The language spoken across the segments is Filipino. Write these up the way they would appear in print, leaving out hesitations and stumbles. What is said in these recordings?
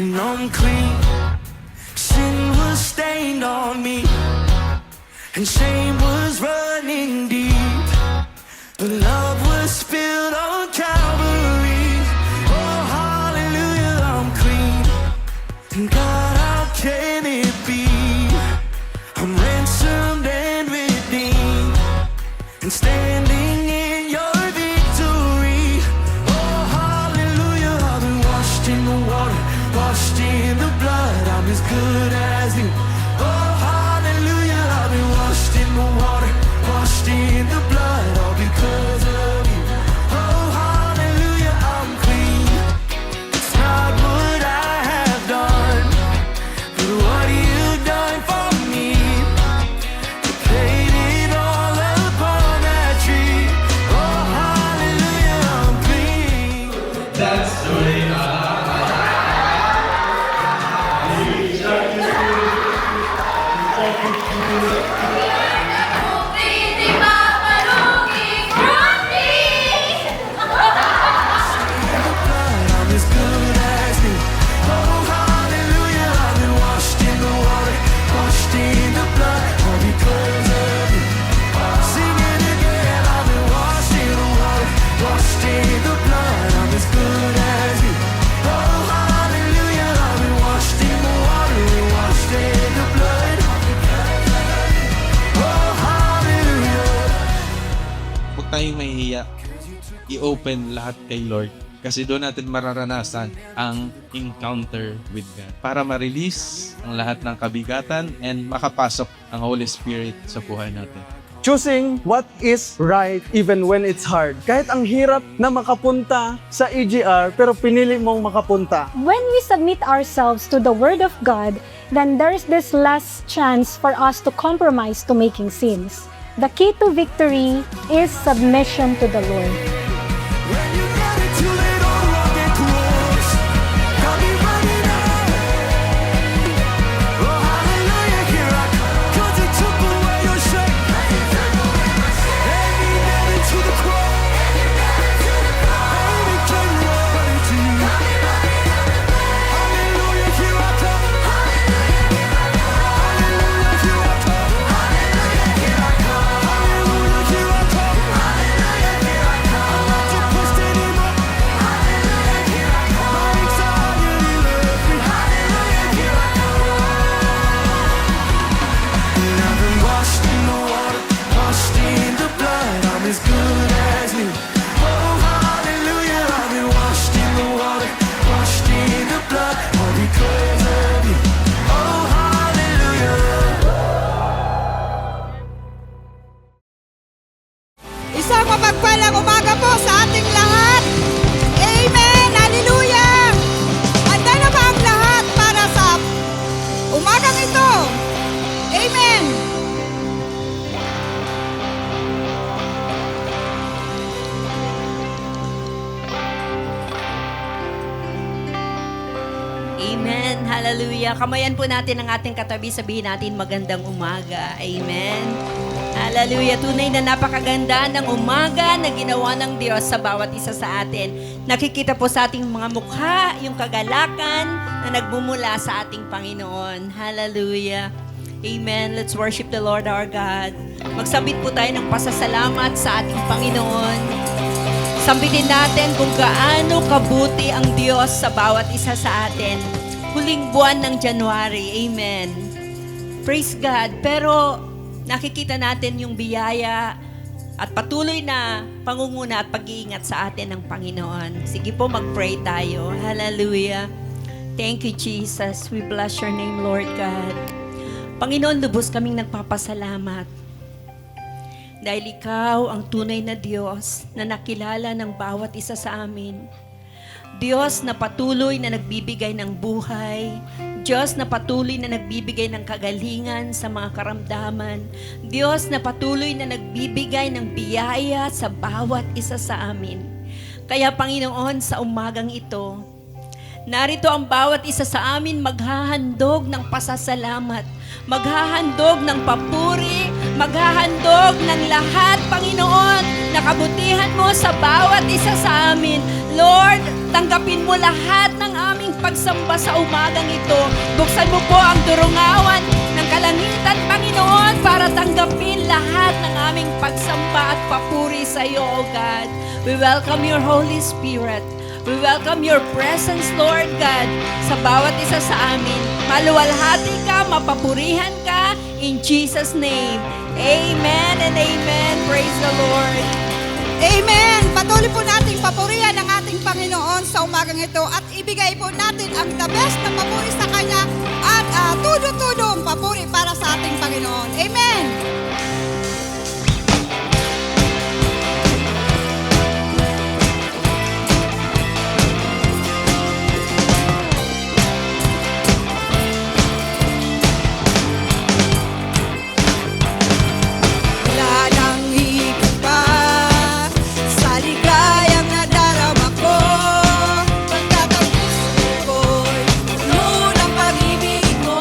and I'm clean. Sin was stained on me, and shame was running deep, but love was spilled on Calvary. Oh, hallelujah, I'm clean. And God, how can it be? I'm ransomed and redeemed, and standing in your victory. Oh, hallelujah, I've been washed in the water, washed in the blood. I'm as good as new. Oh, hallelujah, I've been washed in the water, washed in the blood, all because of you. Oh, hallelujah, I'm clean. It's not what I have done, but what you've done for me. You paid it all upon that tree. tayong mahihiya, i-open lahat kay Lord. Kasi doon natin mararanasan ang encounter with God. Para ma-release ang lahat ng kabigatan and makapasok ang Holy Spirit sa buhay natin. Choosing what is right even when it's hard. Kahit ang hirap na makapunta sa EGR, pero pinili mong makapunta. When we submit ourselves to the Word of God, then there's this less chance for us to compromise to making sins. The key to victory is submission to the Lord. When you got it too late on rugged cross, got me running out. Oh, hallelujah, here I come. 'Cause it took away your shame. And he nailed it to the cross. And it came right to you. Hallelujah, here I come. Hallelujah, here I come. Hallelujah, here I come. Hallelujah, here I come. Hallelujah, here I come. I'm not depressed anymore. Hallelujah, here I come. My anxiety left me. Hallelujah, here I come. And I've been washed in the water, washed in the blood. I'm as good as new. Oh, hallelujah, I've been washed in the water, washed in the blood. All because of you. Oh, hallelujah. Isang mapagpalang umaga po sa ating lahat. Amen! Hallelujah! Handa na ba ang lahat para sa umagang ito? Amen! Amen. Hallelujah. Kamayan po natin ang ating katabi. Sabihin natin magandang umaga. Amen. Hallelujah. Tunay na napakaganda ng umaga na ginawa ng Diyos sa bawat isa sa atin. Nakikita po sa ating mga mukha yung kagalakan na nagmumula sa ating Panginoon. Hallelujah. Amen. Let's worship the Lord our God. Magsabit po tayo ng pasasalamat sa ating Panginoon. Sambitin natin kung gaano kabuti ang Diyos sa bawat isa sa atin. Huling buwan ng January. Amen. Praise God. Pero nakikita natin yung biyaya at patuloy na pangunguna at pag-iingat sa atin ng Panginoon. Sige po, mag-pray tayo. Hallelujah. Thank you, Jesus. We bless your name, Lord God. Panginoon, lubos kaming nagpapasalamat. Dahil ikaw ang tunay na Diyos na nakilala ng bawat isa sa amin. Diyos na patuloy na nagbibigay ng buhay. Diyos na patuloy na nagbibigay ng kagalingan sa mga karamdaman. Diyos na patuloy na nagbibigay ng biyaya sa bawat isa sa amin. Kaya Panginoon, sa umagang ito, narito ang bawat isa sa amin maghahandog ng pasasalamat, maghahandog ng papuri, maghahandog ng lahat, Panginoon, na kabutihan mo sa bawat isa sa amin. Lord, tanggapin mo lahat ng aming pagsamba sa umagang ito. Buksan mo po ang durungawan ng kalangitan, Panginoon, para tanggapin lahat ng aming pagsamba at papuri sa iyo, O God. We welcome your Holy Spirit. We welcome your presence, Lord God, sa bawat isa sa amin. Maluwalhati ka, mapapurihan ka, in Jesus' name. Amen and amen. Praise the Lord. Amen! Patuloy po nating papurihan ang ating Panginoon sa umagang ito at ibigay po natin ang the best na papuri sa Kanya at tudo-tudong papuri para sa ating Panginoon. Amen! Wala nang higit pa sa ligayang nadarama ko. Pagkatapos ko'y puno ng pag-ibig mo.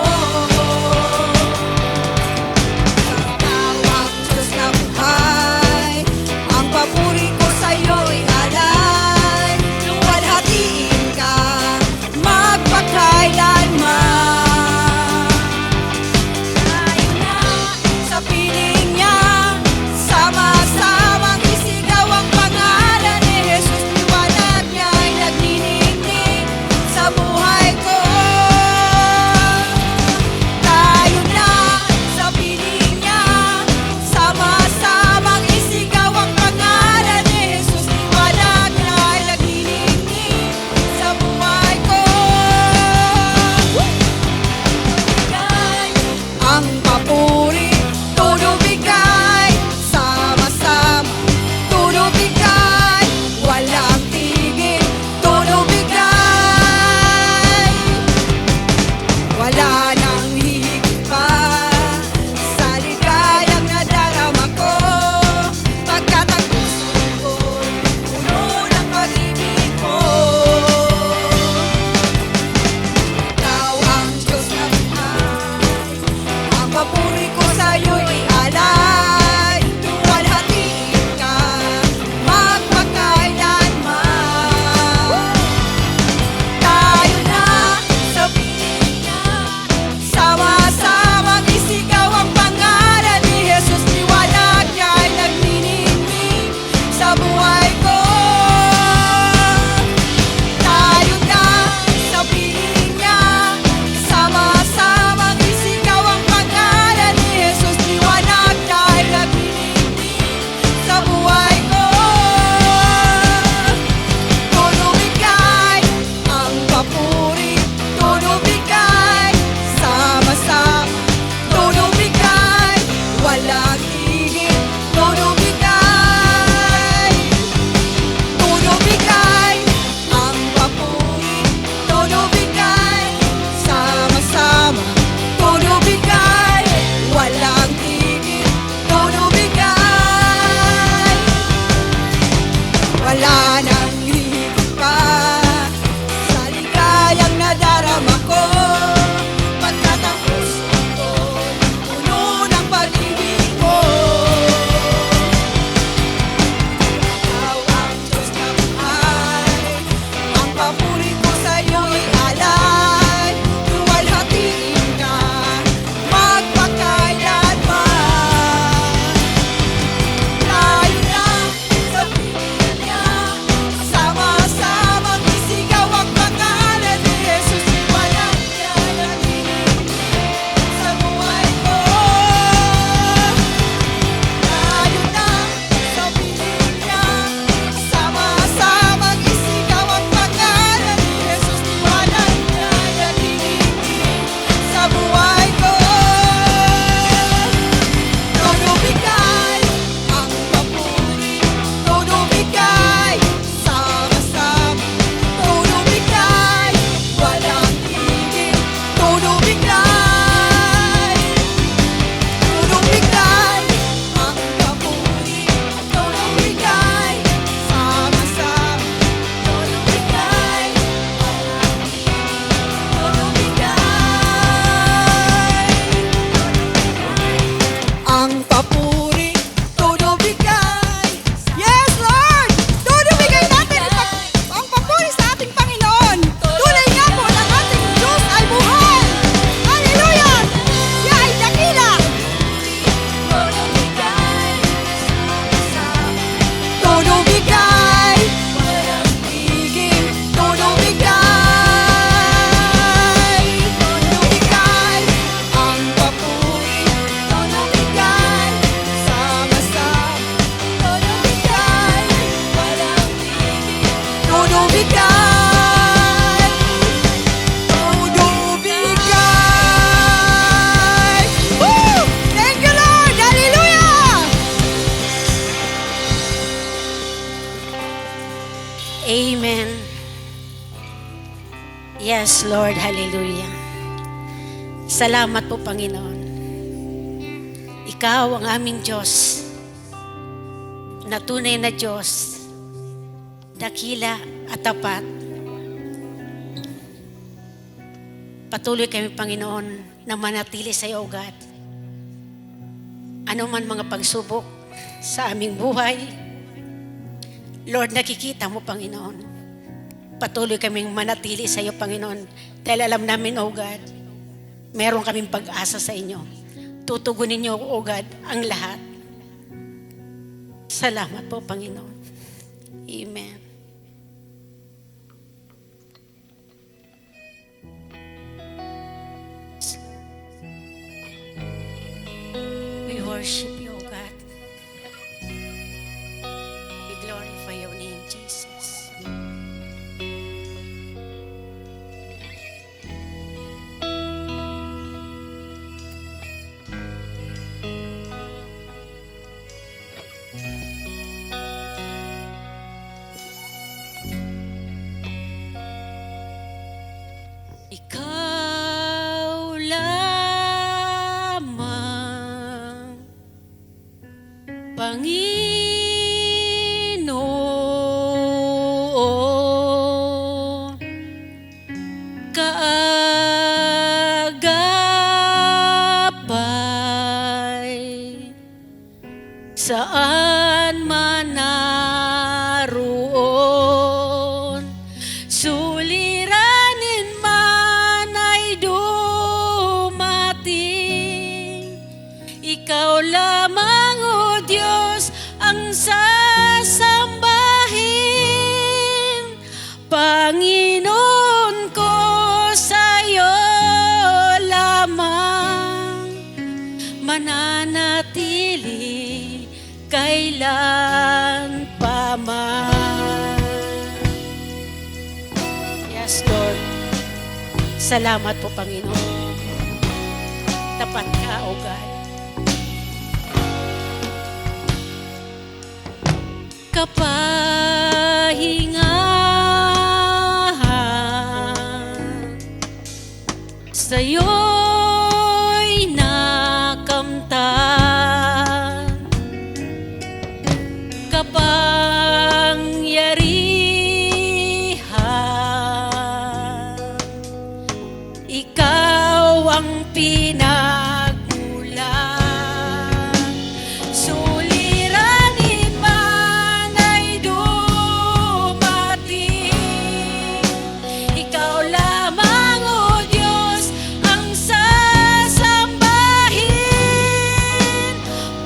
Amen. Yes, Lord. Hallelujah. Salamat po, Panginoon. Ikaw ang aming Diyos, na tunay na Diyos, dakila at tapat. Patuloy kami, Panginoon, na manatili sa iyo, O God. Ano man mga pagsubok sa aming buhay, Lord, nakikita mo, Panginoon. Patuloy kaming manatili sa iyo, Panginoon, dahil alam namin, O God, meron kaming pag-asa sa inyo. Tutugunin niyo, O God, ang lahat. Salamat po, Panginoon. Amen. We worship you, O God. We glorify your name, Jesus. Ikaw lamang, Panginoon, kaagapay, saan man naroon, suliranin man ay dumating, ikaw lamang, O Diyos, ang sasambahin. Panginoon ko, sa'yo lamang mananatili kailan pa man. Yes, Lord. Salamat po, Panginoon. Tapat ka, O God. Kapahingahan sa'yo'y nakamtan, kapangyarihan, ikaw ang pinagmulan. Suliranin man ay dumating, ikaw lamang, O Diyos, ang sasambahin.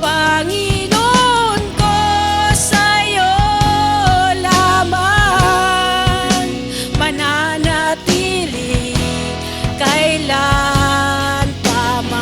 Panginoon ko, sa'yo lamang mananatili kailan pa man.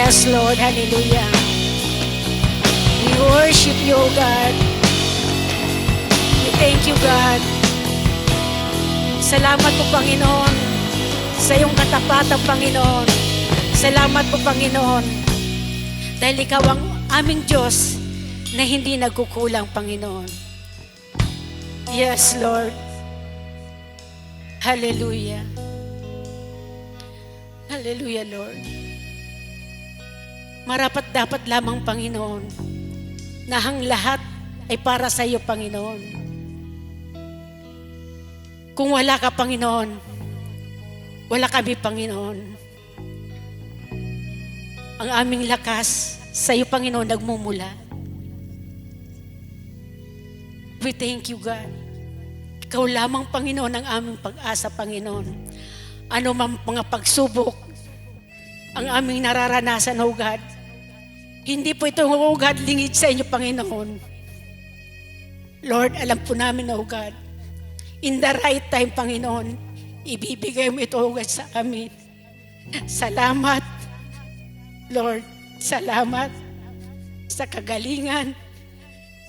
Yes, Lord. Hallelujah. We worship you, O God. We thank you, God. Salamat po, Panginoon, sa iyong katapatan, Panginoon. Salamat po, Panginoon, dahil ikaw ang aming Diyos na hindi nagkukulang, Panginoon. Yes, Lord. Hallelujah. Hallelujah, Lord. Marapat dapat lamang, Panginoon, na ang lahat ay para sa iyo, Panginoon. Kung wala ka, Panginoon, wala kami, Panginoon. Ang aming lakas sa iyo, Panginoon, nagmumula. We thank you, God. Ikaw lamang, Panginoon, ang aming pag-asa, Panginoon. Ano man mga pagsubok ang aming nararanasan, O God. Hindi po ito, O God, lingid sa inyo, Panginoon. Lord, alam po namin, O God, in the right time, Panginoon, ibibigay mo ito, O God, sa amin. Salamat, Lord. Salamat sa kagalingan,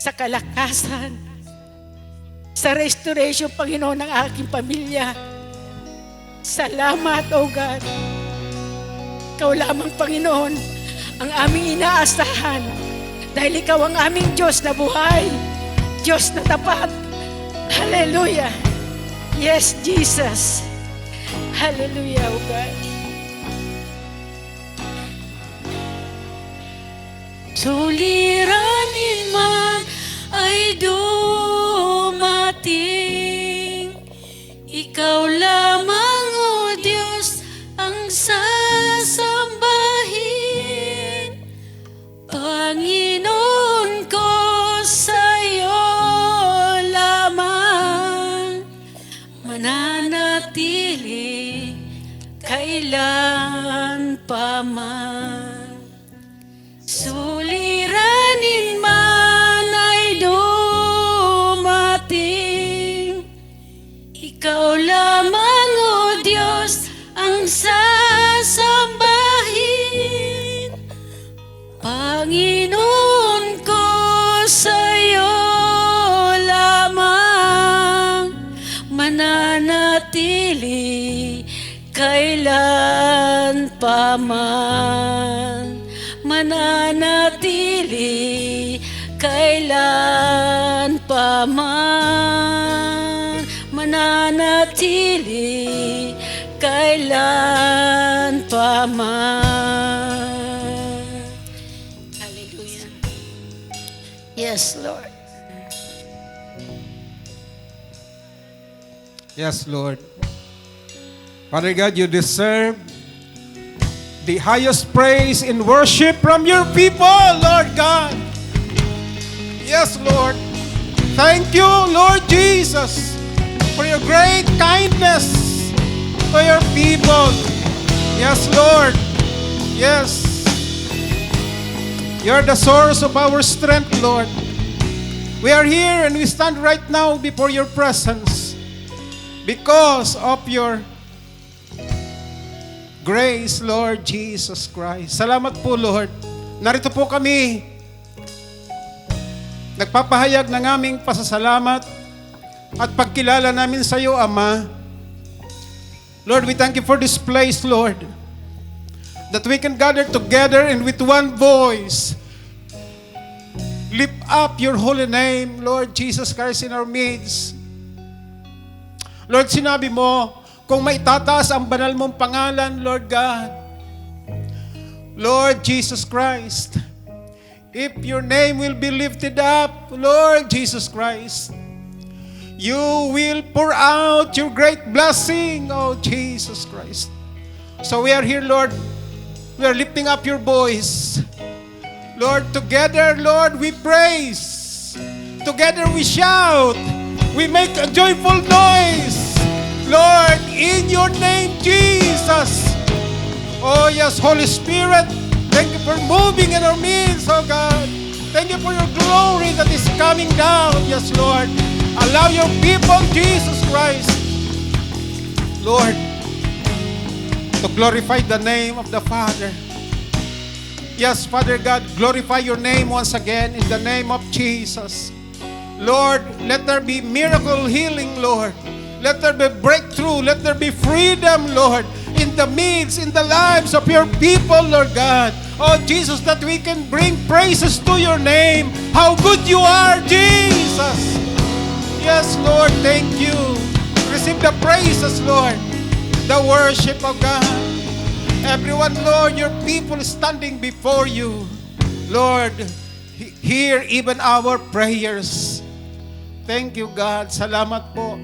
sa kalakasan, sa restoration, Panginoon, ng aking pamilya. Salamat, O God. Ikaw lamang, Panginoon, ang aming inaasahan. Dahil ikaw ang aming Diyos na buhay, Diyos na tapat. Hallelujah. Yes, Jesus. Hallelujah, O God. Suliranin man ay dumating, ikaw lamang, O Diyos, ang sasambahin. Panginoon ko, sa'yo lamang mananatili kailan pa man. Suliranin man ay dumating, ikaw lamang, O Diyos, ang sasambahin. Panginoon ko, sa'yo lamang mananatili kailan pa man. Mananatili kailan pa man. Mananatili kailan pa man. Hallelujah. Yes, Lord. Yes, Lord. Father God, you deserve the highest praise in worship from your people, Lord God. Yes, Lord. Thank you, Lord Jesus, for your great kindness to your people. Yes, Lord. Yes. You're the source of our strength, Lord. We are here and we stand right now before your presence because of your grace, Lord Jesus Christ. Salamat po, Lord. Narito po kami. Nagpapahayag ng aming pasasalamat at pagkilala namin sa iyo, Ama. Lord, we thank you for this place, Lord, that we can gather together and with one voice lift up your holy name, Lord Jesus Christ, in our midst. Lord, sinabi mo, kung maitataas ang banal mong pangalan, Lord God, Lord Jesus Christ, if your name will be lifted up, Lord Jesus Christ, you will pour out your great blessing, oh Jesus Christ. So we are here, Lord. We are lifting up your voice. Lord, together, Lord, we praise. Together we shout. We make a joyful noise. Lord, in your name, Jesus. Oh, yes, Holy Spirit, thank you for moving in our midst, oh God. Thank you for your glory that is coming down, yes, Lord. Allow your people, Jesus Christ, Lord, to glorify the name of the Father. Yes, Father God, glorify your name once again in the name of Jesus. Lord, let there be miracle healing, Lord. Let there be breakthrough. Let there be freedom, Lord, in the midst, in the lives of your people, Lord God. Oh, Jesus, that we can bring praises to your name. How good you are, Jesus. Yes, Lord, thank you. Receive the praises, Lord. The worship of God. Everyone, Lord, your people standing before you. Lord, hear even our prayers. Thank you, God. Salamat po.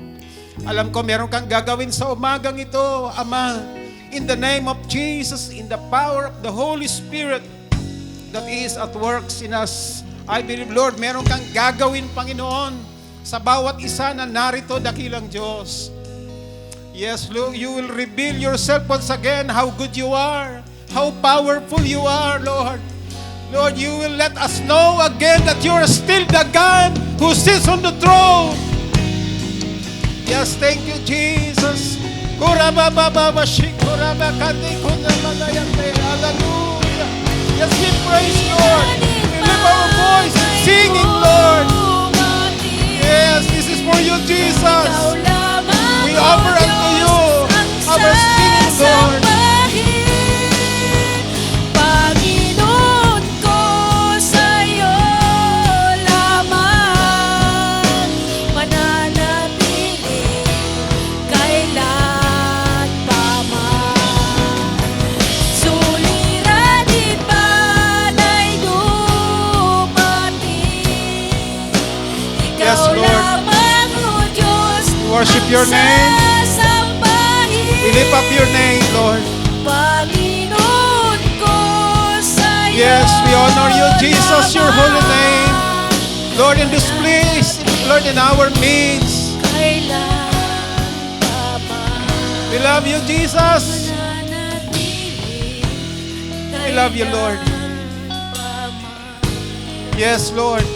Alam ko, meron kang gagawin sa umagang ito, Ama. In the name of Jesus, in the power of the Holy Spirit that is at works in us. I believe, Lord, meron kang gagawin, Panginoon, sa bawat isa na narito, dakilang Diyos. Yes, Lord, you will reveal yourself once again, how good you are, how powerful you are, Lord. Lord, you will let us know again that you are still the God who sits on the throne. Yes, thank you, Jesus. Hallelujah. Yes, we praise Lord. We lift our voice singing, Lord. Yes, this is for you, Jesus. We offer unto you our singing, Lord. Panginoon ko, sa'yo lamang mananatili kailan pa man. Suliranin man ay dumating. Yes, Ikaw Lord. lamang, O Diyos, Worship your name. sasambahin. We lift up your name, Lord. Panginoon ko, sa'yo Yes, we honor you, Jesus, your holy name. Lord, in this place, Lord, in our midst. kailan pa man We love you, Jesus. mananatili, We love you, Lord. kailan pa man Yes, Lord. mananatili,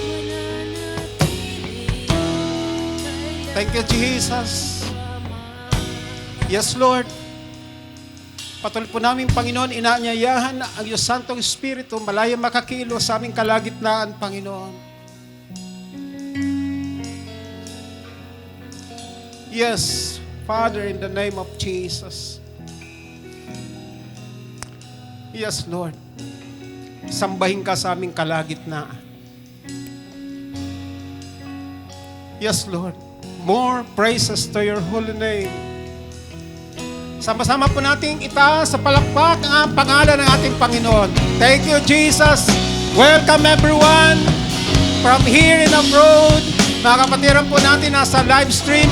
Thank you, Jesus. Yes, Lord. Patuloy po namin, Panginoon, inaanyayahan ang iyong Santong Espiritu malaya makakilo sa aming kalagitnaan, Panginoon. Yes, Father, in the name of Jesus. Yes, Lord. Sambahin ka sa aming kalagitnaan. Yes, Lord. More praises to your holy name. Sama-sama po nating itaas sa palakpak ang pangalan ng ating Panginoon. Thank you, Jesus. Welcome everyone from here in abroad. Mga kapatiran po natin nasa live stream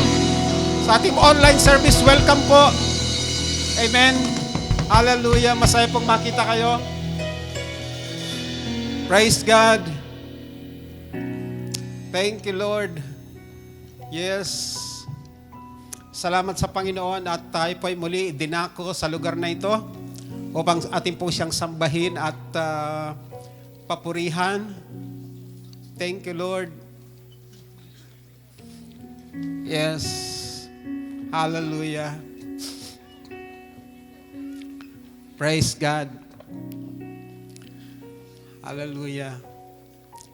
sa ating online service. Welcome po. Amen. Hallelujah. Masaya pong makita kayo. Praise God. Thank you, Lord. Yes. Salamat sa Panginoon at tayo po ay muli dinako sa lugar na ito upang atin po siyang sambahin at papurihan. Thank you, Lord. Yes. Hallelujah. Praise God. Hallelujah.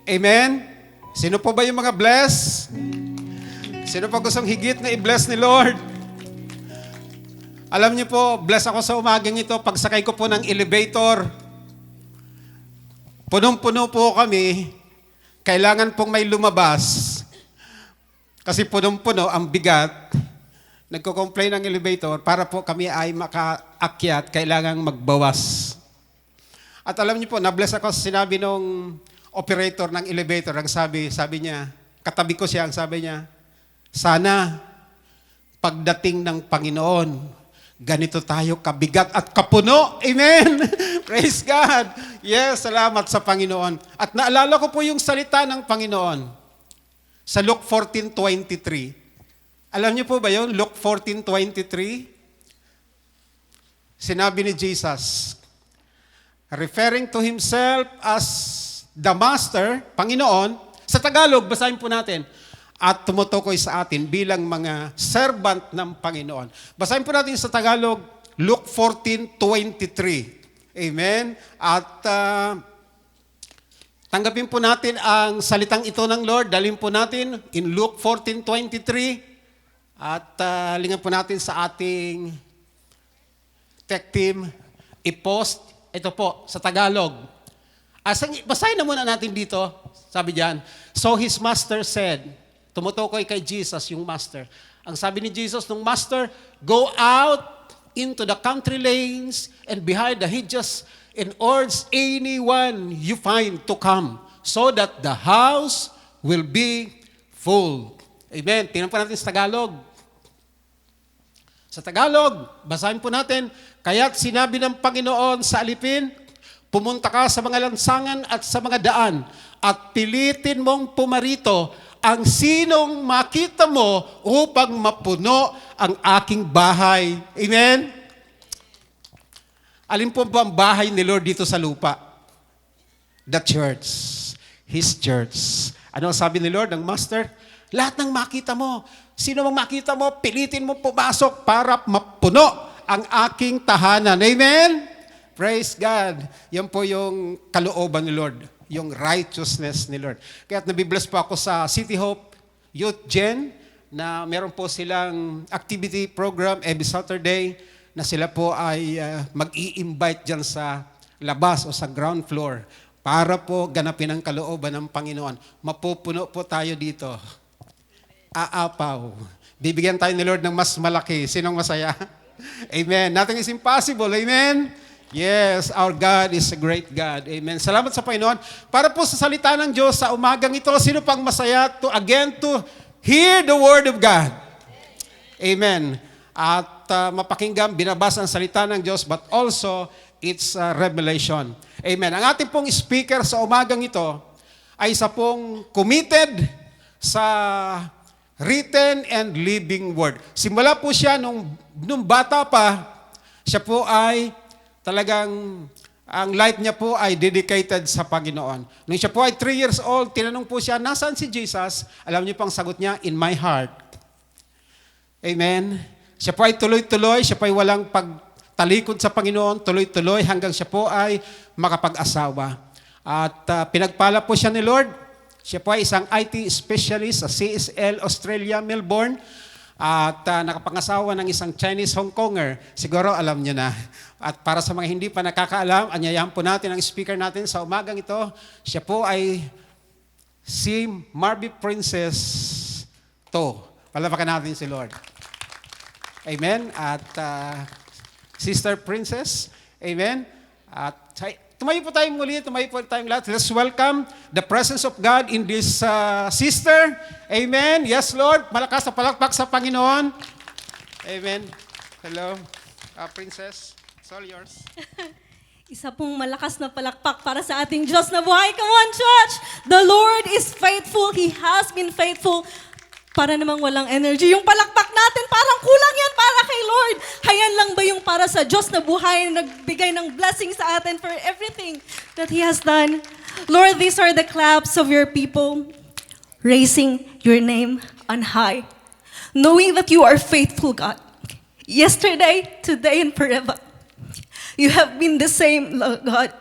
Amen. Sino po ba yung mga bless? Sino pa gustong higit na i-bless ni Lord? Alam niyo po, bless ako sa umagang ito. Pagsakay ko po ng elevator, punong-puno po kami. Kailangan pong may lumabas. Kasi punong-puno, ang bigat. Nagko-complain ng elevator para po kami ay makaakyat, kailangang magbawas. At alam niyo po, na-bless ako sa sinabi nung operator ng elevator. Ang sabi niya, katabi ko siya, ang sabi niya, sana, pagdating ng Panginoon, ganito tayo kabigat at kapuno. Amen! Praise God! Yes, salamat sa Panginoon. At naalala ko po yung salita ng Panginoon sa Luke 14:23. Alam niyo po ba yun? Luke 14:23. Sinabi ni Jesus, referring to himself as the Master, Panginoon, sa Tagalog, basahin po natin, at tumutukoy sa atin bilang mga servant ng Panginoon. Basahin po natin sa Tagalog, Luke 14:23. Amen. At tanggapin po natin ang salitang ito ng Lord. Dalhin po natin in Luke 14:23. At lingan po natin sa ating tech team i-post. Ito po, sa Tagalog. Basahin na muna natin dito. Sabi diyan, so his master said, tumutukoy kay Jesus yung master. Ang sabi ni Jesus nung master, go out into the country lanes and behind the hedges and urge anyone you find to come so that the house will be full. Amen. Tingnan po natin sa Tagalog. Sa Tagalog, basahin po natin, kaya't sinabi ng Panginoon sa alipin, pumunta ka sa mga lansangan at sa mga daan at pilitin mong pumarito ang sinong makita mo upang mapuno ang aking bahay. Amen? Alin po ba ang bahay ni Lord dito sa lupa? The church. His church. Ano ang sabi ni Lord, ng Master? Lahat ng makita mo, sino mang makita mo, pilitin mo pumasok para mapuno ang aking tahanan. Amen? Praise God. Yan po yung kalooban ni Lord. Yung righteousness ni Lord. Kaya nabibless po ako sa City Hope Youth Gen na meron po silang activity program every Saturday na sila po ay mag-i-invite dyan sa labas o sa ground floor para po ganapin ang kalooban ng Panginoon. Mapupuno po tayo dito. Aapaw. Bibigyan tayo ni Lord ng mas malaki. Sinong masaya? Amen. Nothing is impossible. Amen. Yes, our God is a great God. Amen. Salamat sa Panginoon. Para po sa salita ng Diyos sa umagang ito, sino pang masaya to hear the Word of God? Amen. At mapakinggan, binabasa ang salita ng Diyos, but also its revelation. Amen. Ang ating pong speaker sa umagang ito ay isa pong committed sa written and living word. Simula po siya nung bata pa, siya po ay talagang, ang life niya po ay dedicated sa Panginoon. Nung siya po ay 3 years old, tinanong po siya, nasaan si Jesus? Alam niyo pang sagot niya, in my heart. Amen. Siya po ay tuloy-tuloy, siya po ay walang pagtalikod sa Panginoon, tuloy-tuloy hanggang siya po ay makapag-asawa. At pinagpala po siya ni Lord. Siya po ay isang IT specialist sa CSL Australia, Melbourne. At nakapangasawa ng isang Chinese Hong Konger. Siguro alam niyo na. At para sa mga hindi pa nakakaalam, anyayahan po natin ang speaker natin sa umagang ito. Siya po ay si Marby Princess To. Palapakan natin si Lord. Amen. At Sister Princess. Amen. At tumayo po tayong muli, tumayo po tayong lahat. Let's welcome the presence of God in this sister. Amen. Yes, Lord. Malakas na palakpak sa Panginoon. Amen. Hello, Princess. It's all yours. Isa pong malakas na palakpak para sa ating Diyos na buhay. Come on, church! The Lord is faithful. He has been faithful. Para namang walang energy. Yung palakpak natin, parang kulang yan para kay Lord. Hayan lang ba yung para sa Diyos na buhay na nagbigay ng blessing sa atin for everything that He has done? Lord, these are the claps of your people, raising your name on high, knowing that you are faithful, God. Yesterday, today, and forever. You have been the same, God.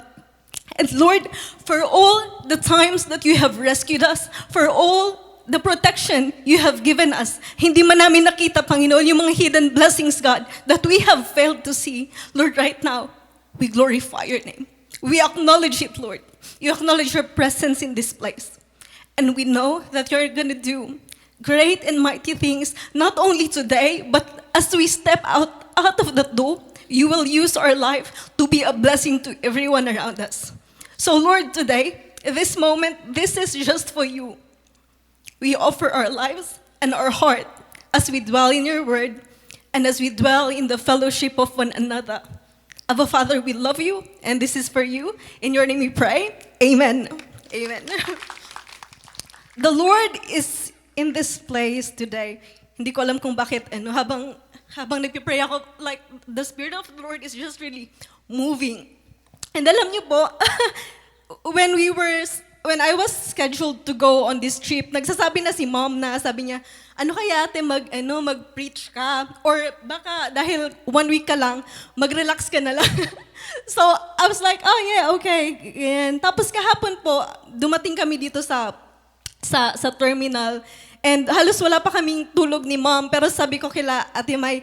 And Lord, for all the times that you have rescued us, for all the protection you have given us, hindi man namin nakita, Panginoon, yung mga hidden blessings, God, that we have failed to see. Lord, right now, we glorify your name. We acknowledge it, Lord. You acknowledge your presence in this place. And we know that you're going to do great and mighty things, not only today, but as we step out of that door, you will use our life to be a blessing to everyone around us. So Lord, today, this moment, this is just for you. We offer our lives and our heart as we dwell in your word and as we dwell in the fellowship of one another. Abba Father, we love you, and this is for you. In your name we pray. Amen. Amen. The Lord is in this place today. Hindi ko alam kung bakit, habang nagpipray ako, like, the Spirit of the Lord is just really moving. And alam niyo po, when we were when I was scheduled to go on this trip, nagsasabi na si mom na sabi niya, ano kaya ate mag-preach ka? Or baka dahil 1 week ka lang, mag-relax ka na lang. So, I was like, oh yeah, okay. And tapos kahapon po, dumating kami dito sa terminal. And halos wala pa kaming tulog ni mom. Pero sabi ko kila Ate May,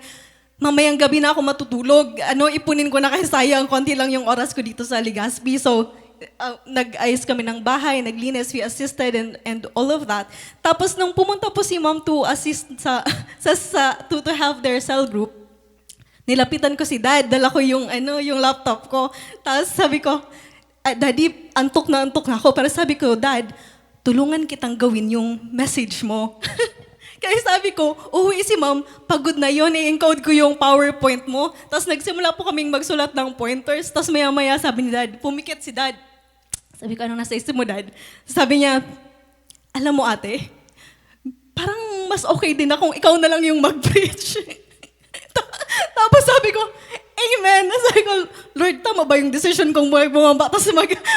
mamayang gabi na ako matutulog. Ipunin ko na kasi sayang, konti lang yung oras ko dito sa Legazpi. So, nag-ayos kami ng bahay, naglinis, we assisted and all of that. Tapos nung pumunta po si mom to assist to have their cell group, nilapitan ko si dad, dala ko yung laptop ko. Tapos sabi ko, Daddy, antok na ako. Pero sabi ko, Dad, tulungan kitang gawin yung message mo. Kaya sabi ko, uwi si mom, pagod na yun, i-encode ko yung PowerPoint mo. Tapos nagsimula po kaming magsulat ng pointers. Tapos maya-maya sabi ni Dad, pumikit si Dad. Sabi ko, anong nasa isip mo, Dad? Sabi niya, alam mo ate, parang mas okay din na kung ikaw na lang yung mag-preach. Tapos sabi ko, Amen. Sabi ko, Lord, tama ba yung decision kong bumaba tapos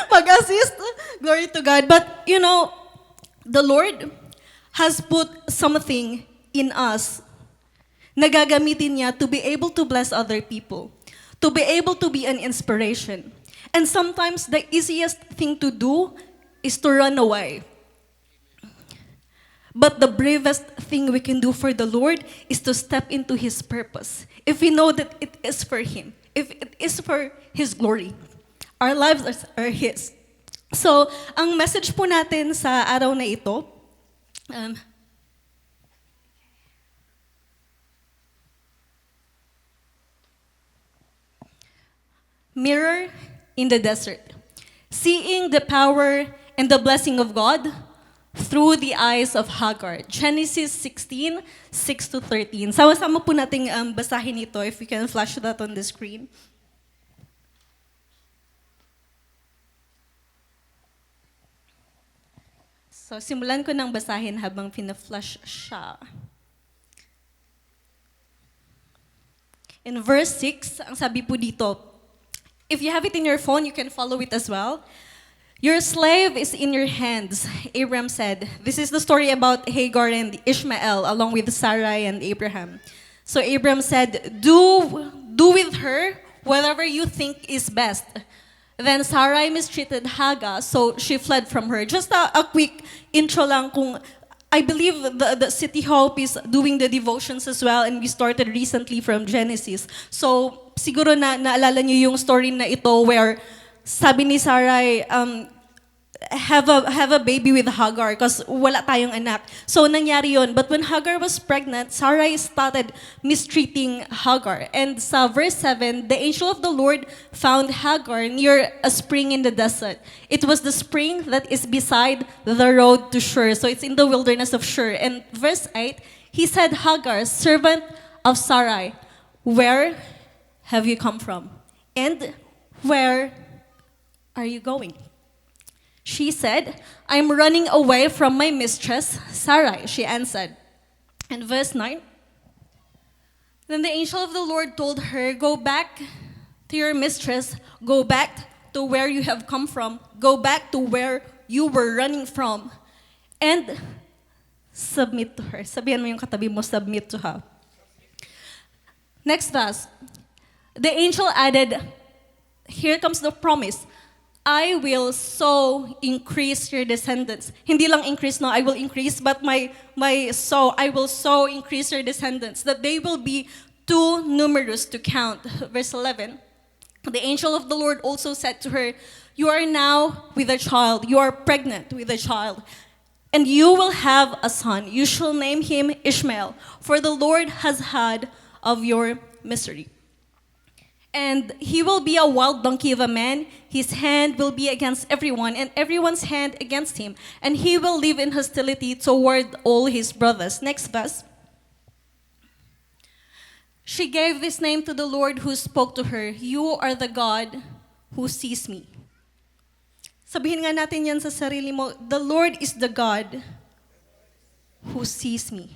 mag-assist? Glory to God. But, the Lord has put something in us na gagamitin niya to be able to bless other people, to be able to be an inspiration. And sometimes the easiest thing to do is to run away. But the bravest thing we can do for the Lord is to step into His purpose. If we know that it is for Him, if it is for His glory, our lives are His. So, ang message po natin sa araw na ito, mirror in the desert. Seeing the power and the blessing of God through the eyes of Hagar. Genesis 16, 6-13. Sama-sama po nating basahin ito if we can flash that on the screen. So, simulan ko ng basahin habang pina-flash siya. In verse 6, ang sabi po dito, if you have it in your phone, you can follow it as well. Your slave is in your hands, Abram said. This is the story about Hagar and Ishmael along with Sarai and Abraham. So Abram said, do with her whatever you think is best. Then Sarai mistreated Hagar, so she fled from her. Just a quick intro lang kung I believe the City Hope is doing the devotions as well, and we started recently from Genesis. So siguro naalala niyo yung story na ito where sabi ni Sarai, have a baby with Hagar because wala tayong anak. So nangyari yun. But when Hagar was pregnant, Sarai started mistreating Hagar. And sa verse 7, the angel of the Lord found Hagar near a spring in the desert. It was the spring that is beside the road to Shur. So it's in the wilderness of Shur. And verse 8, he said, Hagar, servant of Sarai, where have you come from? And where are you going? She said, I'm running away from my mistress, Sarai, she answered. And verse 9, then the angel of the Lord told her, go back to your mistress, go back to where you have come from, go back to where you were running from, and submit to her. Sabihan mo yung katabi mo, submit to her. Next verse. The angel added, here comes the promise. I will so increase your descendants. Hindi lang increase, no, I will increase, but I will so increase your descendants, that they will be too numerous to count. Verse 11, the angel of the Lord also said to her, you are now with a child, you are pregnant with a child, and you will have a son. You shall name him Ishmael, for the Lord has heard of your misery. And he will be a wild donkey of a man. His hand will be against everyone, and everyone's hand against him. And he will live in hostility toward all his brothers. Next verse. She gave this name to the Lord who spoke to her. You are the God who sees me. Sabihin nga natin yan sa sarili mo. The Lord is the God who sees me.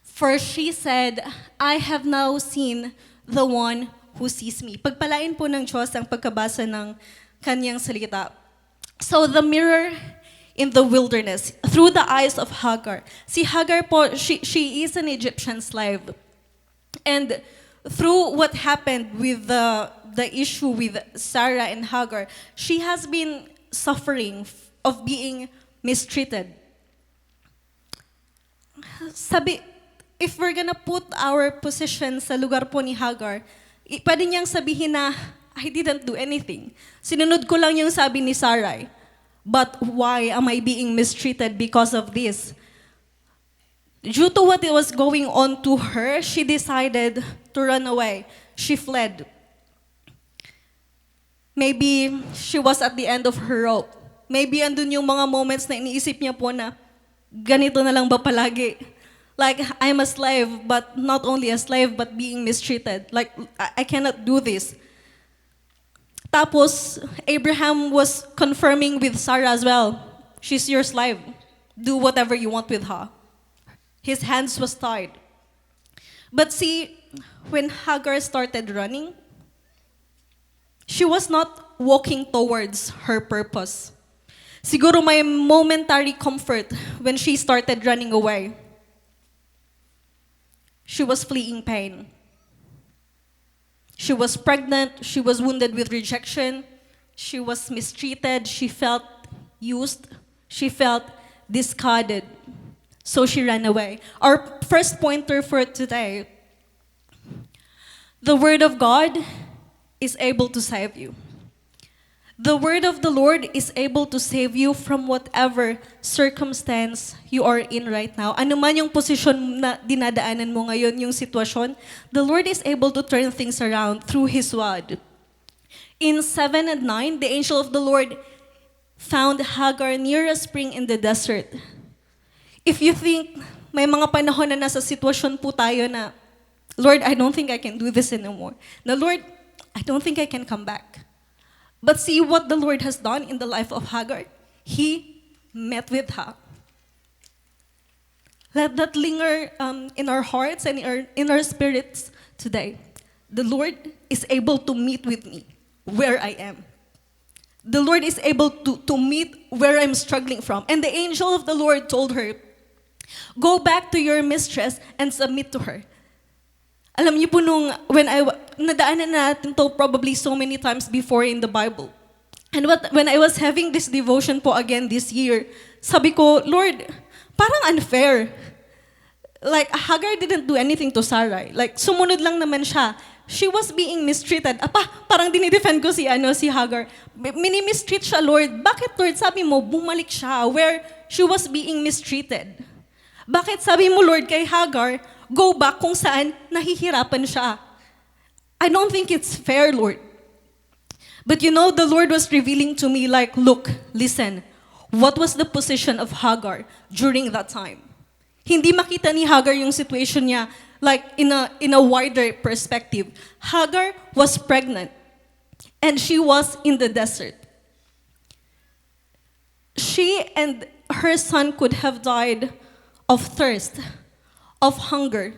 For she said, I have now seen the one who sees me. Pagpalain po ng Diyos ang pagkabasa ng kanyang salita. So the mirror in the wilderness, through the eyes of Hagar. Si Hagar po, she is an Egyptian slave. And through what happened with the issue with Sarah and Hagar, she has been suffering of being mistreated. Sabi, if we're gonna put our position sa lugar po ni Hagar, pwede niyang sabihin na, I didn't do anything. Sinunod ko lang yung sabi ni Sarai. But why am I being mistreated because of this? Due to what was going on to her, she decided to run away. She fled. Maybe she was at the end of her rope. Maybe andun yung mga moments na iniisip niya po na, ganito na lang ba palagi? Like, I'm a slave, but not only a slave, but being mistreated. Like, I cannot do this. Tapos, Abraham was confirming with Sarah as well. She's your slave. Do whatever you want with her. His hands was tied. But see, when Hagar started running, she was not walking towards her purpose. Siguro may momentary comfort when she started running away. She was fleeing pain. She was pregnant, she was wounded with rejection, she was mistreated, she felt used, she felt discarded. So she ran away. Our first pointer for today, the Word of God is able to save you. The word of the Lord is able to save you from whatever circumstance you are in right now. Ano man yung posisyon na dinadaanan mo ngayon, yung sitwasyon, the Lord is able to turn things around through His word. In 7 and 9, the angel of the Lord found Hagar near a spring in the desert. If you think may mga panahon na nasa sitwasyon po tayo na, Lord, I don't think I can do this anymore. Na Lord, I don't think I can come back. But see what the Lord has done in the life of Hagar. He met with her. Let that linger in our hearts and in our spirits today. The Lord is able to meet with me where I am. The Lord is able to meet where I'm struggling from. And the angel of the Lord told her, go back to your mistress and submit to her. Alam niyo po when nadaanan natin to probably so many times before in the Bible. And when I was having this devotion po again this year, sabi ko, Lord, parang unfair. Like, Hagar didn't do anything to Sarai. Like, sumunod lang naman siya. She was being mistreated. Parang dinidefend ko si Hagar. Mini-mistreat siya, Lord. Bakit, Lord, sabi mo, bumalik siya where she was being mistreated? Bakit sabi mo, Lord, kay Hagar, go back kung saan nahihirapan siya? I don't think it's fair, Lord. But you know, the Lord was revealing to me like, look, listen, what was the position of Hagar during that time? Hindi makita ni Hagar yung situation niya like in a wider perspective. Hagar was pregnant and she was in the desert. She and her son could have died of thirst, of hunger.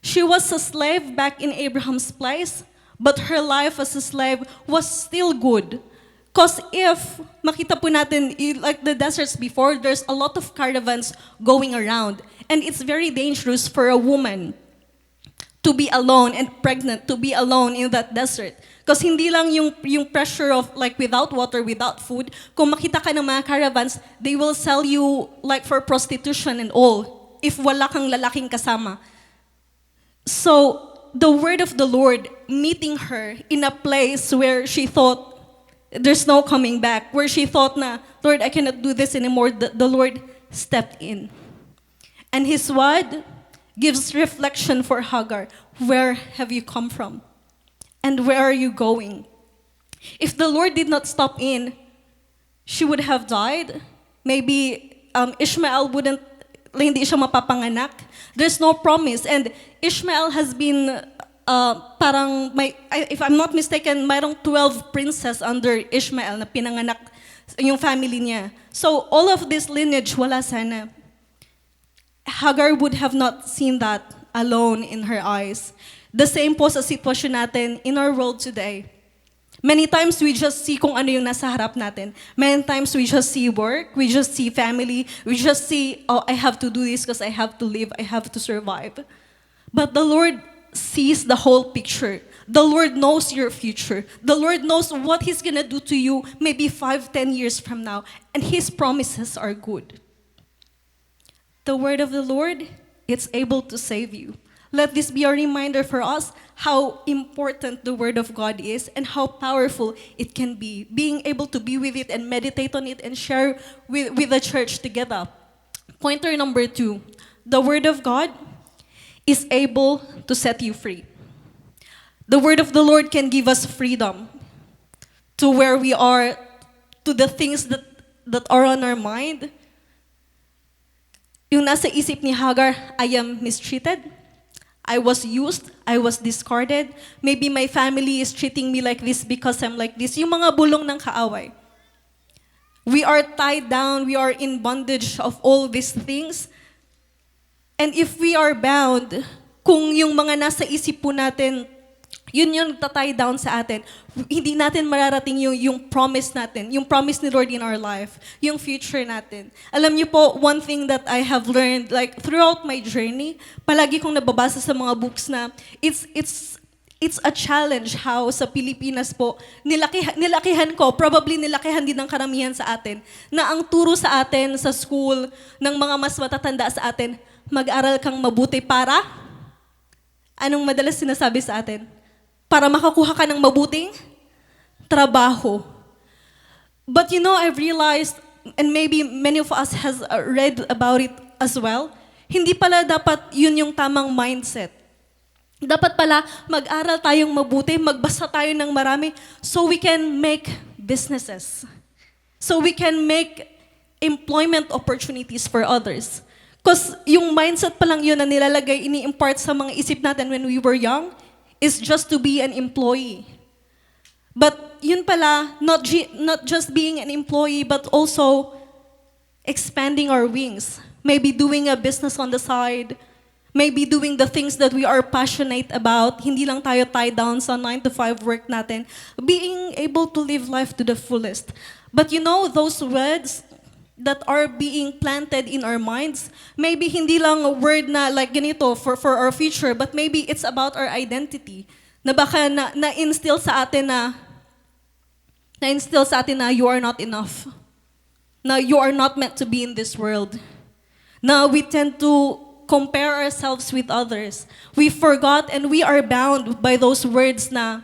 She was a slave back in Abraham's place, but her life as a slave was still good. Because if makita po natin, like the deserts before, there's a lot of caravans going around. And it's very dangerous for a woman to be alone and pregnant, to be alone in that desert. Because hindi lang yung pressure of like without water, without food. Kung makita ka ng mga caravans, they will sell you like for prostitution and all. If wala kang lalaking kasama. So, the word of the Lord meeting her in a place where she thought there's no coming back, where she thought na, Lord, I cannot do this anymore, the Lord stepped in. And His word gives reflection for Hagar. Where have you come from? And where are you going? If the Lord did not stop in, she would have died. Maybe Ishmael hindi siya mapapanganak. There's no promise. And Ishmael has been, if I'm not mistaken, mayroong 12 princes under Ishmael na pinanganak yung family niya. So all of this lineage, wala sana. Hagar would have not seen that alone in her eyes. The same po sa sitwasyon natin in our world today. Many times we just see kung ano yung nasa harap natin. Many times we just see work, we just see family, we just see, oh, I have to do this because I have to live, I have to survive. But the Lord sees the whole picture. The Lord knows your future. The Lord knows what He's gonna do to you maybe 5-10 years from now. And His promises are good. The word of the Lord, it's able to save you. Let this be a reminder for us how important the Word of God is and how powerful it can be. Being able to be with it and meditate on it and share with the church together. Pointer number 2, the Word of God is able to set you free. The Word of the Lord can give us freedom to where we are, to the things that are on our mind. Yung nasa isip ni Hagar, I am mistreated. I was used, I was discarded. Maybe my family is treating me like this because I'm like this. Yung mga bulong ng kaaway. We are tied down, we are in bondage of all these things. And if we are bound, kung yung mga nasa isip po natin, yun yung tatay down sa atin, hindi natin mararating yung promise natin, yung promise ni Lord in our life, yung future natin. Alam niyo po, one thing that I have learned, like throughout my journey, palagi kong nababasa sa mga books na it's a challenge how sa Pilipinas po, nilakihan ko, probably nilakihan din ng karamihan sa atin, na ang turo sa atin sa school ng mga mas matatanda sa atin, mag-aral kang mabuti para, anong madalas sinasabi sa atin? Para makakuha ka ng mabuting trabaho. But you know, I've realized, and maybe many of us has read about it as well, hindi pala dapat yun yung tamang mindset. Dapat pala mag-aral tayong mabuti, magbasa tayo ng marami, so we can make businesses. So we can make employment opportunities for others. Because yung mindset pa lang yun na nilalagay, ini-impart sa mga isip natin when we were young, is just to be an employee. But yun pala, not just being an employee, but also expanding our wings. Maybe doing a business on the side. Maybe doing the things that we are passionate about. Hindi lang tayo tied down sa 9-to-5 work natin. Being able to live life to the fullest. But you know, those words that are being planted in our minds, maybe hindi lang a word na like ganito for our future, but maybe it's about our identity. Na baka na-instill sa atin na you are not enough. Na you are not meant to be in this world. Na we tend to compare ourselves with others. We forgot and we are bound by those words na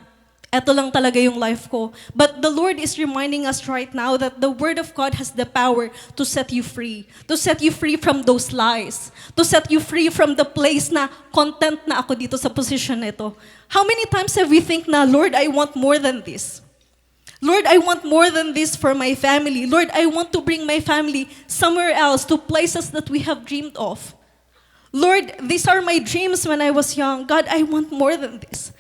eto lang talaga yung life ko. But the Lord is reminding us right now that the Word of God has the power to set you free. To set you free from those lies. To set you free from the place na content na ako dito sa position nito. How many times have we think na, Lord, I want more than this? Lord, I want more than this for my family. Lord, I want to bring my family somewhere else, to places that we have dreamed of. Lord, these are my dreams when I was young. God, I want more than this.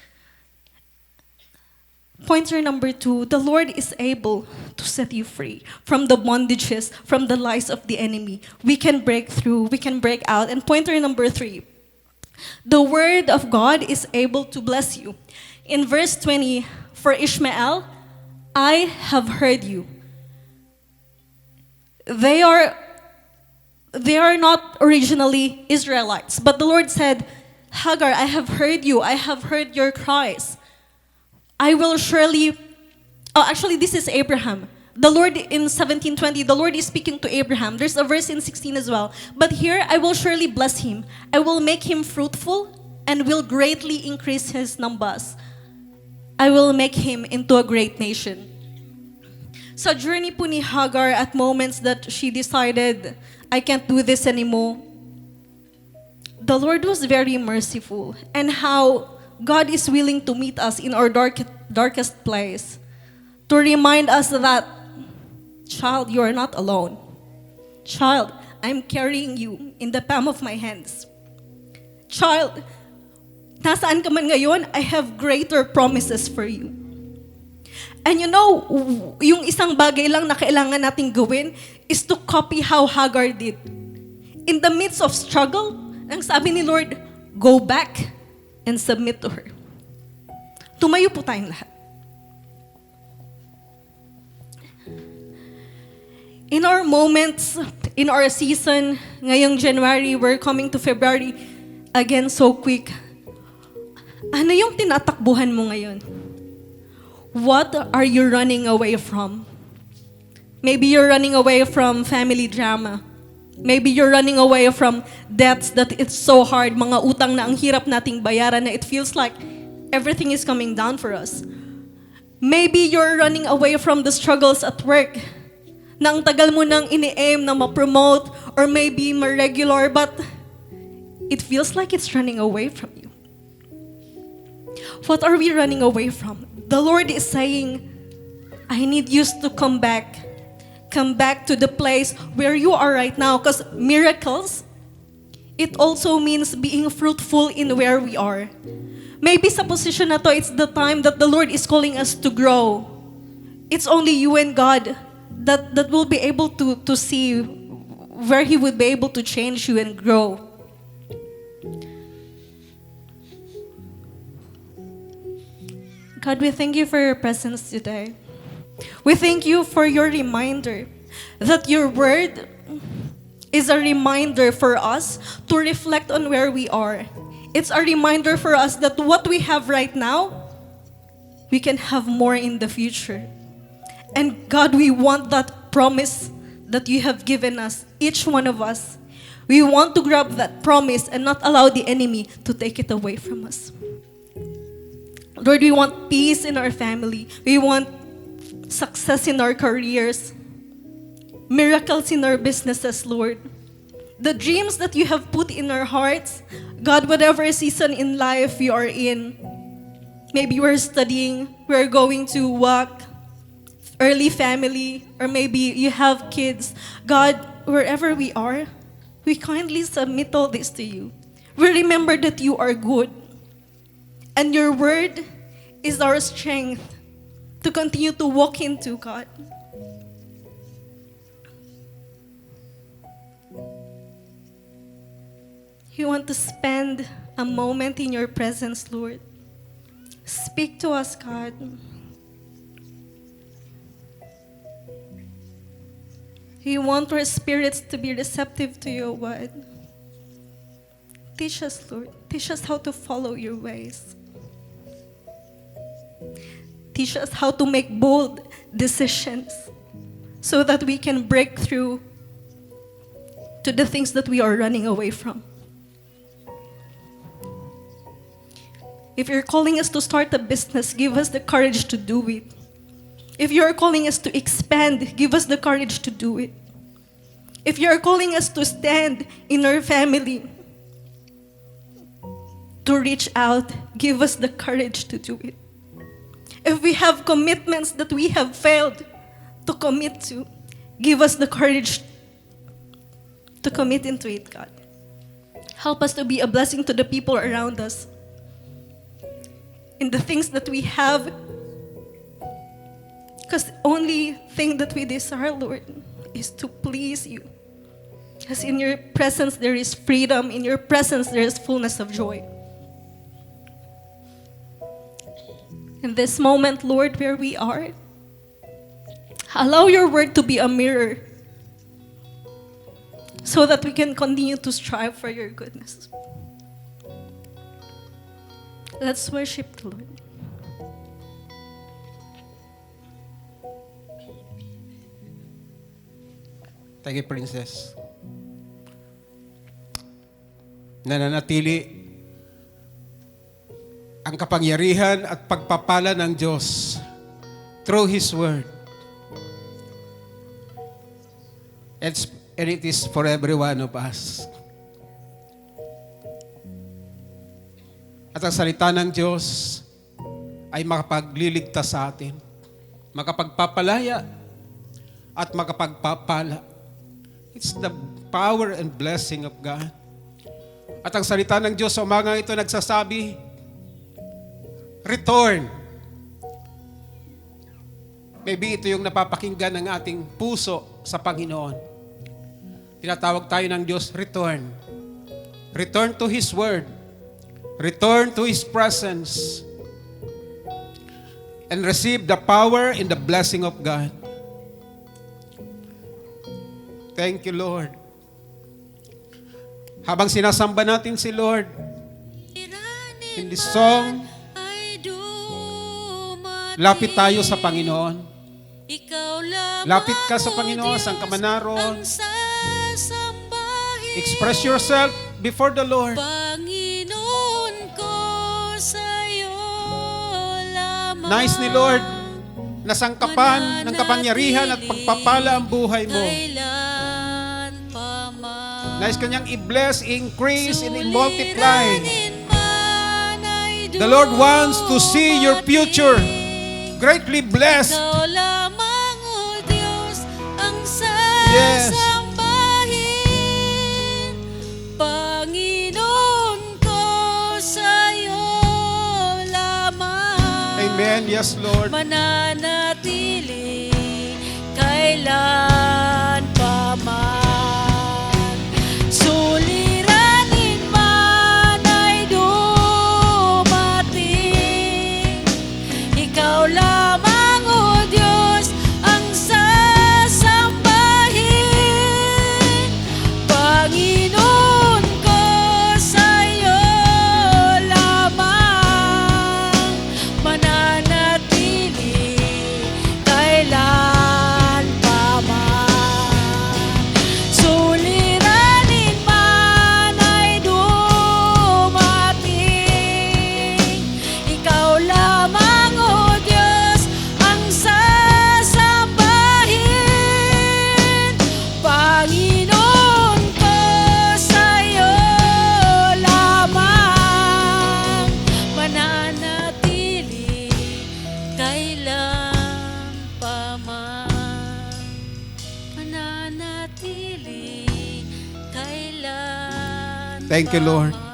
Pointer number 2, the Lord is able to set you free from the bondages, from the lies of the enemy. We can break through, we can break out. And pointer number 3, the Word of God is able to bless you. In verse 20, for Ishmael, I have heard you. They are not originally Israelites, but the Lord said, Hagar, I have heard you, I have heard your cries. I will surely, actually this is Abraham. The Lord in 17:20, the Lord is speaking to Abraham. There's a verse in 16 as well. But here, I will surely bless him. I will make him fruitful and will greatly increase his numbers. I will make him into a great nation. Sa journey po ni Hagar at moments that she decided, I can't do this anymore, the Lord was very merciful. And how God is willing to meet us in our darkest place, to remind us that, child, you are not alone. Child, I'm carrying you in the palm of my hands. Child, nasaan ka man ngayon, I have greater promises for you. And you know, yung isang bagay lang na kailangan nating gawin is to copy how Hagar did. In the midst of struggle, ang sabi ni Lord, go back and submit to her. Tumayo po tayong lahat. in our moments, in our season, ngayong January, we're coming to February, again so quick. Ano yung tinatakbuhan mo ngayon? What are you running away from? Maybe you're running away from family drama. Maybe you're running away from debts that it's so hard, mga utang na ang hirap nating bayaran na it feels like everything is coming down for us. Maybe you're running away from the struggles at work na ang tagal mo nang ini-aim na ma-promote or maybe ma-regular but it feels like it's running away from you. What are we running away from? The Lord is saying, I need you to come back. Come back to the place where you are right now because miracles, it also means being fruitful in where we are. Maybe sa position na to, it's the time that the Lord is calling us to grow. It's only you and God that will be able to see where He would be able to change you and grow. God, we thank you for your presence today. We thank you for your reminder that your word is a reminder for us to reflect on where we are. It's a reminder for us that what we have right now, we can have more in the future. And God, we want that promise that you have given us, each one of us. We want to grab that promise and not allow the enemy to take it away from us. Lord, we want peace in our family. We want success in our careers, miracles in our businesses, Lord. The dreams that you have put in our hearts, God, whatever season in life we are in, maybe we're studying, we're going to work, early family, or maybe you have kids. God, wherever we are, we kindly submit all this to you. We remember that you are good, and your word is our strength to continue to walk into, God. We want to spend a moment in your presence, Lord. Speak to us, God. We want our spirits to be receptive to your word. Teach us, Lord. Teach us how to follow your ways. Teach us how to make bold decisions so that we can break through to the things that we are running away from. If you're calling us to start a business, give us the courage to do it. If you're calling us to expand, give us the courage to do it. If you're calling us to stand in our family, to reach out, give us the courage to do it. If we have commitments that we have failed to commit to, give us the courage to commit into it, God. Help us to be a blessing to the people around us. In the things that we have, because the only thing that we desire, Lord, is to please you. Because in your presence there is freedom, in your presence there is fullness of joy. In this moment, Lord, where we are, allow your word to be a mirror so that we can continue to strive for your goodness. Let's worship the Lord. Thank you, Princess. Nananatili ang kapangyarihan at pagpapala ng Diyos through His Word. And it is for every one of us. At ang salita ng Diyos ay makapagliligtas sa atin, makapagpapalaya at makapagpapala. It's the power and blessing of God. At ang salita ng Diyos sa umagang ito nagsasabi, return. Maybe ito yung napapakinggan ng ating puso sa Panginoon. Tinatawag tayo ng Diyos, return. Return to His Word. Return to His presence. And receive the power and the blessing of God. Thank you, Lord. Habang sinasamba natin si Lord, in this song, lapit tayo sa Panginoon. Lapit ka sa Panginoon, saan ka man naroon. Express yourself before the Lord. Nais ni Lord na sangkapan ng kapangyarihan at pagpapala ang buhay mo. Nais kanyang i-bless, increase, and multiply. The Lord wants to see your future greatly blessed. Yes. Amen. Yes, Lord. Mananatili kailan pa man. Suliranin man ay dumating. Ikaw lamang, O Diyos, ang sasambahin. Panginoon ko, sa'yo lamang mananatili kailan pa man. Suliranin man ay dumating. Ikaw lamang, O Diyos, ang sasambahin. Panginoon ko, sa'yo lamang mananatili kailan pa man. Mananatili kailan Thank you, pa Lord. man.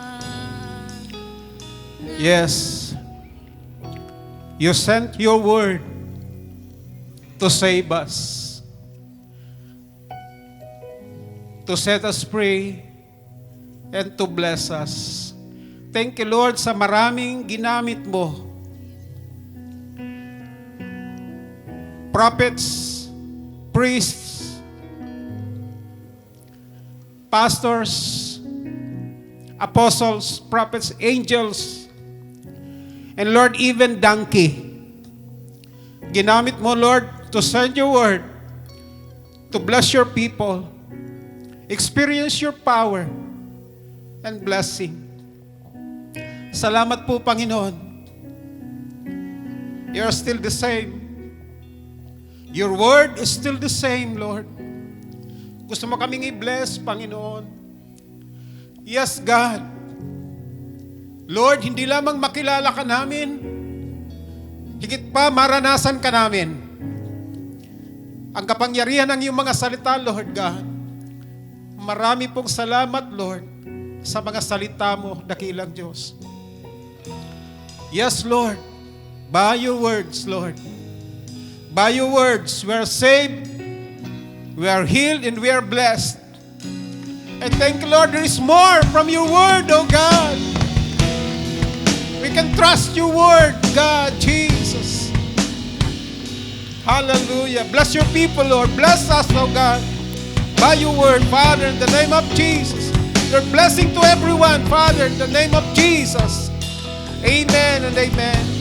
Yes. You sent your word to save us, to set us free, and to bless us. Thank you, Lord, sa maraming ginamit mo. Prophets, priests, pastors, apostles, prophets, angels, and Lord, even donkey. Ginamit mo, Lord, to send your word, to bless your people, experience your power and blessing. Salamat po, Panginoon. You're still the same. Your word is still the same, Lord. Gusto mo kaming i-bless, Panginoon. Yes, God. Lord, hindi lamang makilala ka namin, higit pa maranasan ka namin. Ang kapangyarihan ng iyong mga salita, Lord God. Marami pong salamat, Lord, sa mga salita mo, dakilang Diyos. Yes, Lord. By your words, Lord. By your words, we are saved, we are healed, and we are blessed. I thank you, Lord, there is more from your word, oh God. We can trust your word, God, Jesus. Hallelujah. Bless your people, Lord. Bless us, oh God, by your word, Father, in the name of Jesus. Your blessing to everyone, Father, in the name of Jesus. Amen and amen.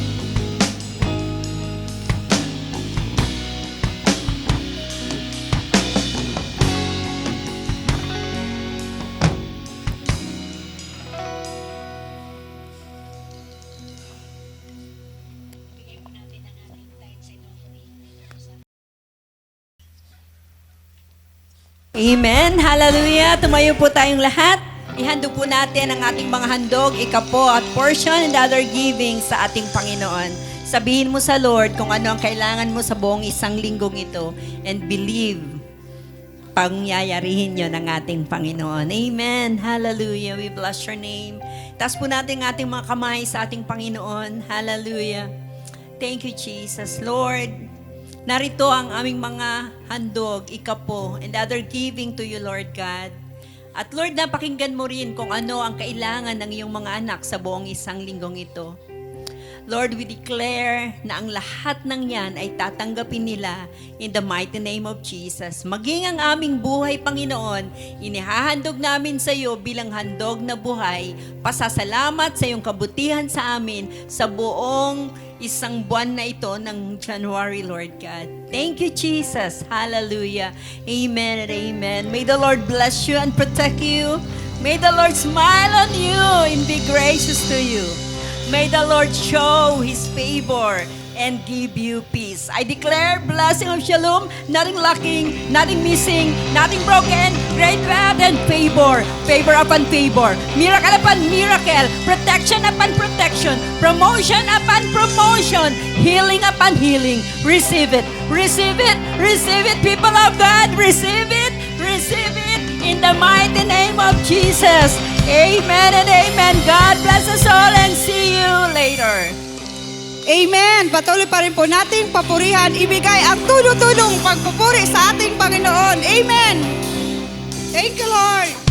Amen. Hallelujah. Tumayo po tayong lahat. Ihandog po natin ang ating mga handog, ikapo at portion and other giving sa ating Panginoon. Sabihin mo sa Lord kung ano ang kailangan mo sa buong isang linggong ito and believe pangyayarihin nyo ng ating Panginoon. Amen. Hallelujah. We bless your name. Taas po natin ang ating mga kamay sa ating Panginoon. Hallelujah. Thank you, Jesus. Lord, narito ang aming mga handog, ikapo, and other giving to you, Lord God. At Lord, napakinggan mo rin kung ano ang kailangan ng iyong mga anak sa buong isang linggong ito. Lord, we declare na ang lahat ng yan ay tatanggapin nila in the mighty name of Jesus. Maging ang aming buhay, Panginoon, inihahandog namin sa iyo bilang handog na buhay. Pasasalamat sa iyong kabutihan sa amin sa buong isang buwan na ito ng January, Lord God. Thank you, Jesus. Hallelujah. Amen and amen. May the Lord bless you and protect you. May the Lord smile on you and be gracious to you. May the Lord show His favor and give you peace. I declare blessing of shalom, nothing lacking, nothing missing, nothing broken, great wealth and favor, favor upon favor, miracle upon miracle, protection upon protection, promotion upon promotion, healing upon healing. Receive it, receive it, receive it, people of God, receive it, receive it in the mighty name of Jesus. Amen and amen. God bless us all and see you later. Amen. Patuloy pa rin po natin papurihan, ibigay ang tulo-tulong pagpupuri sa ating Panginoon. Amen. Thank you, Lord.